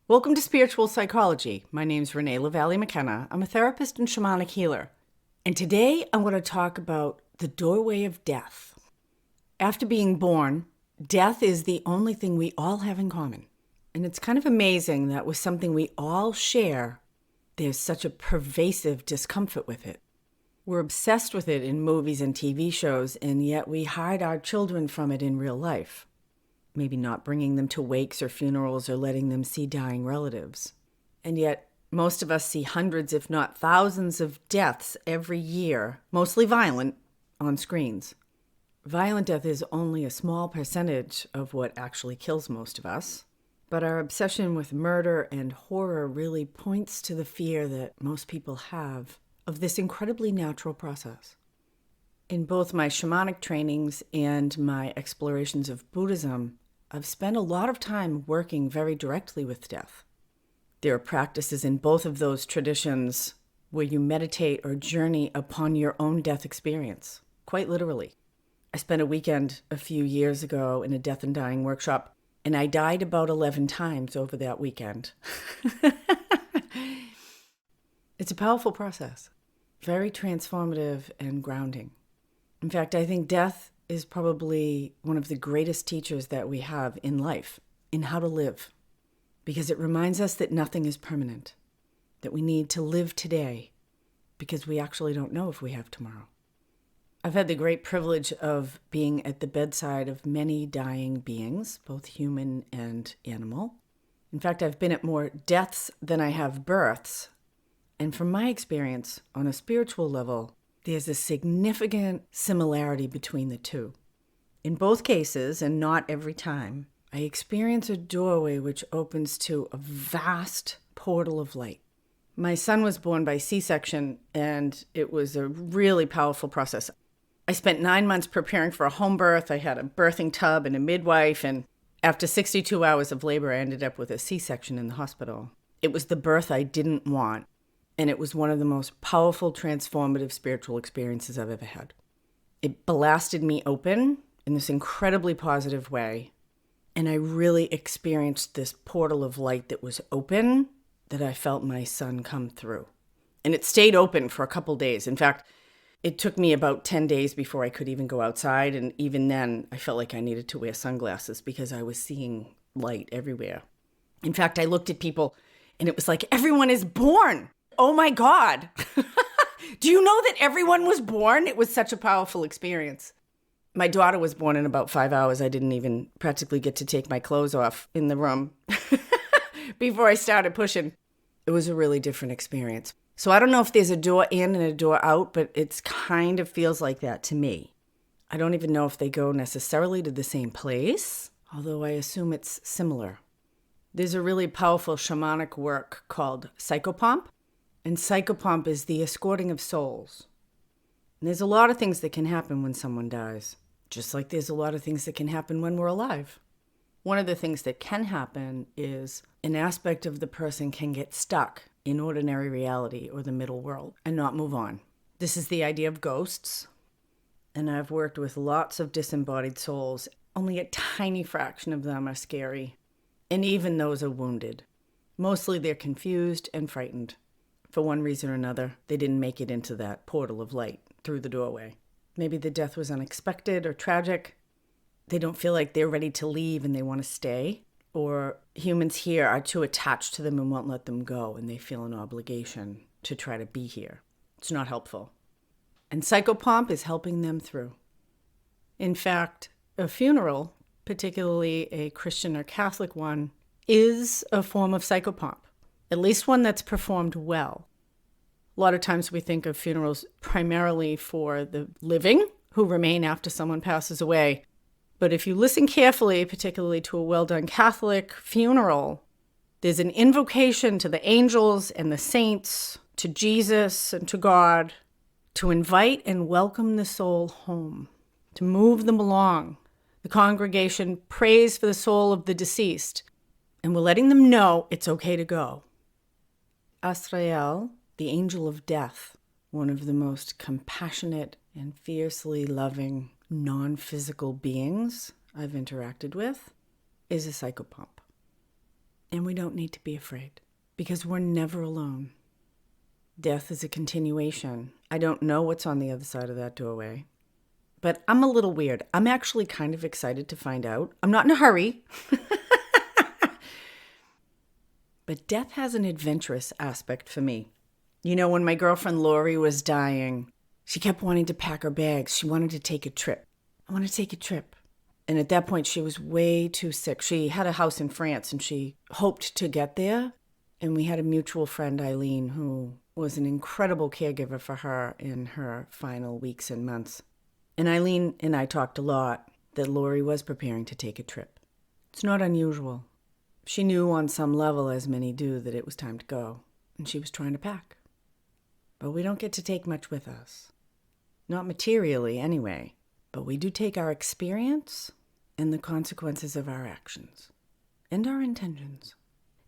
Welcome to Spiritual Psikology. My name's Renee LaVallee McKenna. I'm a therapist and shamanic healer. And today I want to talk about the doorway of death. After being born, death is the only thing we all have in common. And it's kind of amazing that with something we all share, there's such a pervasive discomfort with it. We're obsessed with it in movies and TV shows, and yet we hide our children from it in real life. Maybe not bringing them to wakes or funerals or letting them see dying relatives. And yet, most of us see hundreds, if not thousands, of deaths every year, mostly violent, on screens. Violent death is only a small percentage of what actually kills most of us, but our obsession with murder and horror really points to the fear that most people have of this incredibly natural process. In both my shamanic trainings and my explorations of Buddhism, I've spent a lot of time working very directly with death. There are practices in both of those traditions where you meditate or journey upon your own death experience, quite literally. I spent a weekend a few years ago in a death and dying workshop, and I died about 11 times over that weekend. It's a powerful process, very transformative and grounding. In fact, I think death is probably one of the greatest teachers that we have in life, in how to live, because it reminds us that nothing is permanent, that we need to live today, because we actually don't know if we have tomorrow. I've had the great privilege of being at the bedside of many dying beings, both human and animal. In fact, I've been at more deaths than I have births, and from my experience, on a spiritual level, there's a significant similarity between the two. In both cases, and not every time, I experience a doorway which opens to a vast portal of light. My son was born by C-section, and it was a really powerful process. I spent 9 months preparing for a home birth. I had a birthing tub and a midwife, and after 62 hours of labor, I ended up with a C-section in the hospital. It was the birth I didn't want. And it was one of the most powerful, transformative spiritual experiences I've ever had. It blasted me open in this incredibly positive way. And I really experienced this portal of light that was open, that I felt my son come through. And it stayed open for a couple days. In fact, it took me about 10 days before I could even go outside. And even then, I felt like I needed to wear sunglasses because I was seeing light everywhere. In fact, I looked at people and it was like, everyone is born. Oh my God. Do you know that everyone was born? It was such a powerful experience. My daughter was born in about 5 hours. I didn't even practically get to take my clothes off in the room before I started pushing. It was a really different experience. So I don't know if there's a door in and a door out, but it kind of feels like that to me. I don't even know if they go necessarily to the same place, although I assume it's similar. There's a really powerful shamanic work called psychopomp. And psychopomp is the escorting of souls. And there's a lot of things that can happen when someone dies, just like there's a lot of things that can happen when we're alive. One of the things that can happen is an aspect of the person can get stuck in ordinary reality or the middle world and not move on. This is the idea of ghosts. And I've worked with lots of disembodied souls. Only a tiny fraction of them are scary. And even those are wounded. Mostly they're confused and frightened. For one reason or another, they didn't make it into that portal of light through the doorway. Maybe the death was unexpected or tragic. They don't feel like they're ready to leave and they want to stay. Or humans here are too attached to them and won't let them go, and they feel an obligation to try to be here. It's not helpful. And psychopomp is helping them through. In fact, a funeral, particularly a Christian or Catholic one, is a form of psychopomp. At least one that's performed well. A lot of times we think of funerals primarily for the living who remain after someone passes away. But if you listen carefully, particularly to a well-done Catholic funeral, there's an invocation to the angels and the saints, to Jesus and to God, to invite and welcome the soul home, to move them along. The congregation prays for the soul of the deceased, and we're letting them know it's okay to go. Asrael, the angel of death, one of the most compassionate and fiercely loving non-physical beings I've interacted with, is a psychopomp. And we don't need to be afraid because we're never alone. Death is a continuation. I don't know what's on the other side of that doorway. But I'm a little weird. I'm actually kind of excited to find out. I'm not in a hurry. But death has an adventurous aspect for me. You know, when my girlfriend Lori was dying, she kept wanting to pack her bags. She wanted to take a trip. I want to take a trip. And at that point, she was way too sick. She had a house in France, and she hoped to get there. And we had a mutual friend, Eileen, who was an incredible caregiver for her in her final weeks and months. And Eileen and I talked a lot that Lori was preparing to take a trip. It's not unusual. She knew on some level, as many do, that it was time to go, and she was trying to pack. But we don't get to take much with us. Not materially, anyway, but we do take our experience and the consequences of our actions and our intentions.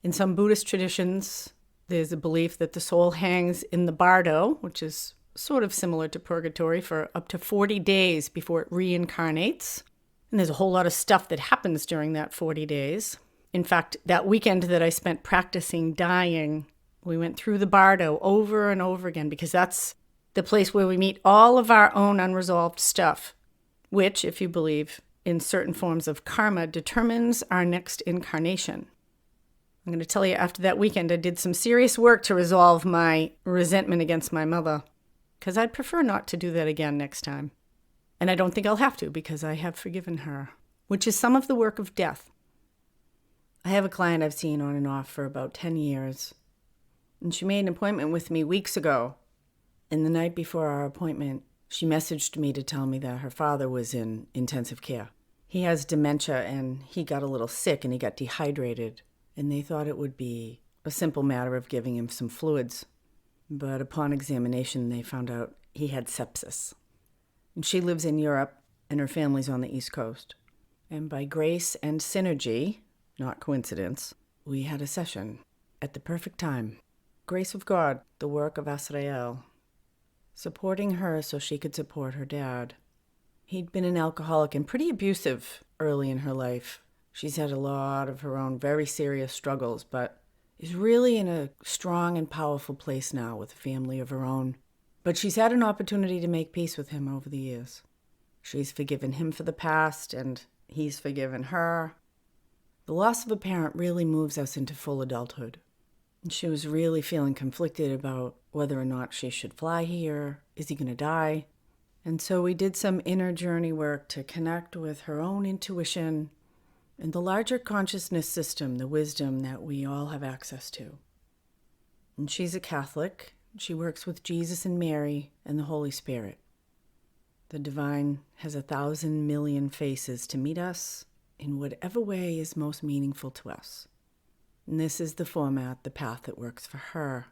In some Buddhist traditions, there's a belief that the soul hangs in the bardo, which is sort of similar to purgatory, for up to 40 days before it reincarnates. And there's a whole lot of stuff that happens during that 40 days. In fact, that weekend that I spent practicing dying, we went through the bardo over and over again because that's the place where we meet all of our own unresolved stuff, which, if you believe in certain forms of karma, determines our next incarnation. I'm going to tell you, after that weekend, I did some serious work to resolve my resentment against my mother, because I'd prefer not to do that again next time. And I don't think I'll have to, because I have forgiven her, which is some of the work of death. I have a client I've seen on and off for about 10 years, and she made an appointment with me weeks ago. And the night before our appointment, she messaged me to tell me that her father was in intensive care. He has dementia, and he got a little sick, and he got dehydrated, and they thought it would be a simple matter of giving him some fluids. But upon examination, they found out he had sepsis. And she lives in Europe, and her family's on the East Coast. And by grace and synergy, not coincidence, we had a session at the perfect time. Grace of God, the work of Asrael, supporting her so she could support her dad. He'd been an alcoholic and pretty abusive early in her life. She's had a lot of her own very serious struggles, but is really in a strong and powerful place now with a family of her own. But she's had an opportunity to make peace with him over the years. She's forgiven him for the past, and he's forgiven her. The loss of a parent really moves us into full adulthood. And she was really feeling conflicted about whether or not she should fly here. Is he going to die? And so we did some inner journey work to connect with her own intuition and the larger consciousness system, the wisdom that we all have access to. And she's a Catholic. She works with Jesus and Mary and the Holy Spirit. The divine has 1,000 million faces to meet us in whatever way is most meaningful to us. And this is the format, the path that works for her.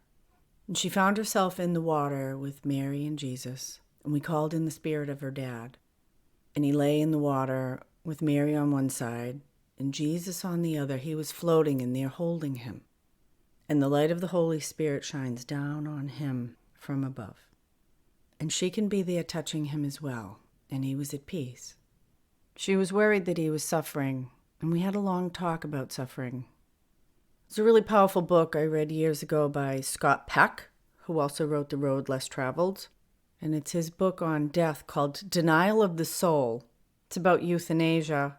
And she found herself in the water with Mary and Jesus, and we called in the spirit of her dad. And he lay in the water with Mary on one side and Jesus on the other. He was floating, and they're holding him. And the light of the Holy Spirit shines down on him from above. And she can be there touching him as well, and he was at peace. She was worried that he was suffering, and we had a long talk about suffering. It's a really powerful book I read years ago by Scott Peck, who also wrote The Road Less Traveled. And it's his book on death called Denial of the Soul. It's about euthanasia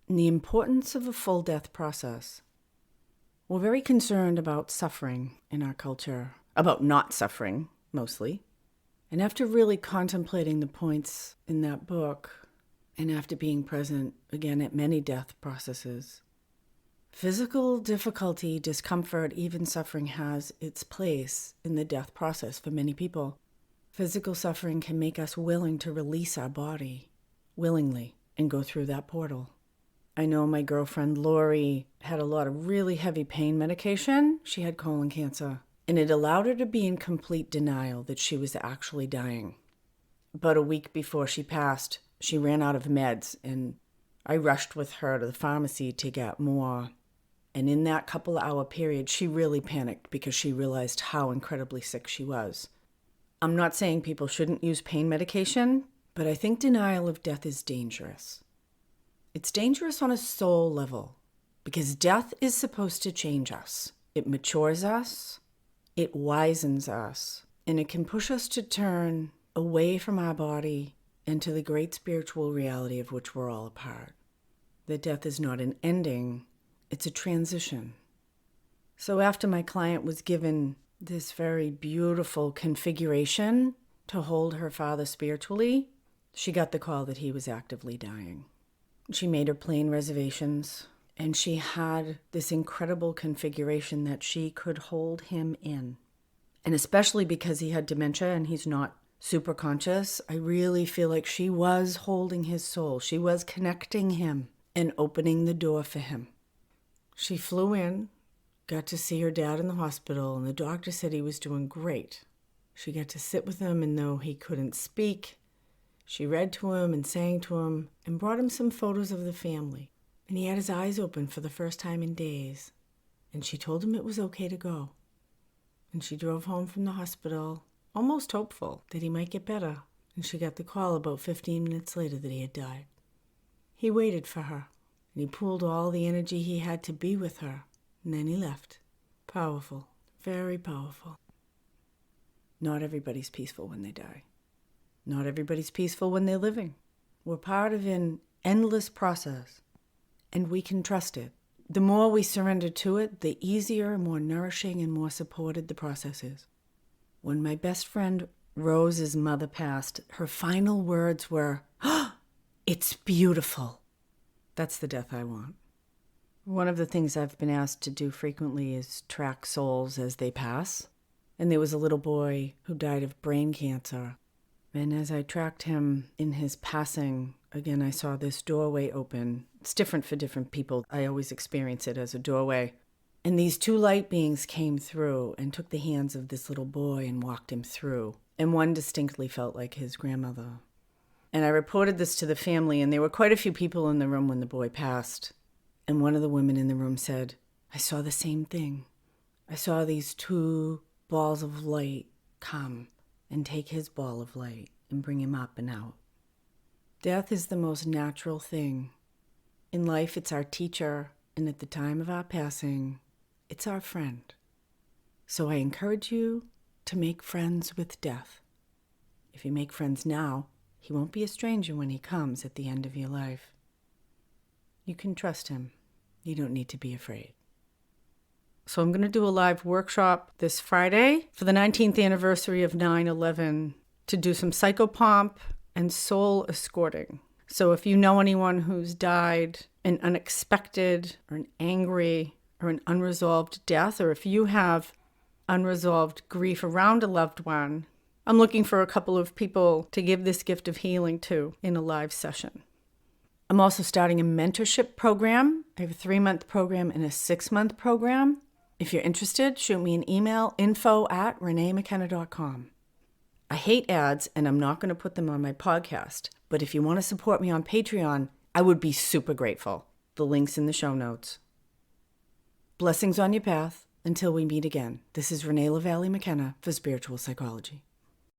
and the importance of a full death process. We're very concerned about suffering in our culture, about not suffering, mostly. And after really contemplating the points in that book, and after being present, again, at many death processes, physical difficulty, discomfort, even suffering has its place in the death process for many people. Physical suffering can make us willing to release our body willingly and go through that portal. I know my girlfriend Lori had a lot of really heavy pain medication. She had colon cancer, and it allowed her to be in complete denial that she was actually dying. But a week before she passed, she ran out of meds, and I rushed with her to the pharmacy to get more. And in that couple-hour period, she really panicked because she realized how incredibly sick she was. I'm not saying people shouldn't use pain medication, but I think denial of death is dangerous. It's dangerous on a soul level. Because death is supposed to change us. It matures us, it wisens us, and it can push us to turn away from our body into the great spiritual reality of which we're all a part. That death is not an ending, it's a transition. So after my client was given this very beautiful configuration to hold her father spiritually, she got the call that he was actively dying. She made her plane reservations, and she had this incredible configuration that she could hold him in. And especially because he had dementia and he's not super conscious, I really feel like she was holding his soul. She was connecting him and opening the door for him. She flew in, got to see her dad in the hospital, and the doctor said he was doing great. She got to sit with him, and though he couldn't speak, she read to him and sang to him and brought him some photos of the family. And he had his eyes open for the first time in days. And she told him it was okay to go. And she drove home from the hospital, almost hopeful that he might get better. And she got the call about 15 minutes later that he had died. He waited for her, and he pooled all the energy he had to be with her. And then he left. Powerful, very powerful. Not everybody's peaceful when they die. Not everybody's peaceful when they're living. We're part of an endless process, and we can trust it. The more we surrender to it, the easier, more nourishing, and more supported the process is. When my best friend Rose's mother passed, her final words were, "Oh, it's beautiful." That's the death I want. One of the things I've been asked to do frequently is track souls as they pass. And there was a little boy who died of brain cancer. And as I tracked him in his passing, again, I saw this doorway open. It's different for different people. I always experience it as a doorway. And these two light beings came through and took the hands of this little boy and walked him through. And one distinctly felt like his grandmother. And I reported this to the family, and there were quite a few people in the room when the boy passed. And one of the women in the room said, "I saw the same thing. I saw these two balls of light come and take his ball of light and bring him up and out." Death is the most natural thing. In life, it's our teacher, and at the time of our passing, it's our friend. So I encourage you to make friends with death. If you make friends now, he won't be a stranger when he comes at the end of your life. You can trust him. You don't need to be afraid. So I'm going to do a live workshop this Friday for the 19th anniversary of 9/11 to do some psychopomp and soul escorting. So if you know anyone who's died an unexpected or an angry or an unresolved death, or if you have unresolved grief around a loved one, I'm looking for a couple of people to give this gift of healing to in a live session. I'm also starting a mentorship program. I have a 3-month program and a 6-month program. If you're interested, shoot me an email, info@reneemckenna.com. I hate ads, and I'm not going to put them on my podcast. But if you want to support me on Patreon, I would be super grateful. The link's in the show notes. Blessings on your path. Until we meet again, this is Renee LaVallee McKenna for Spiritual Psychology.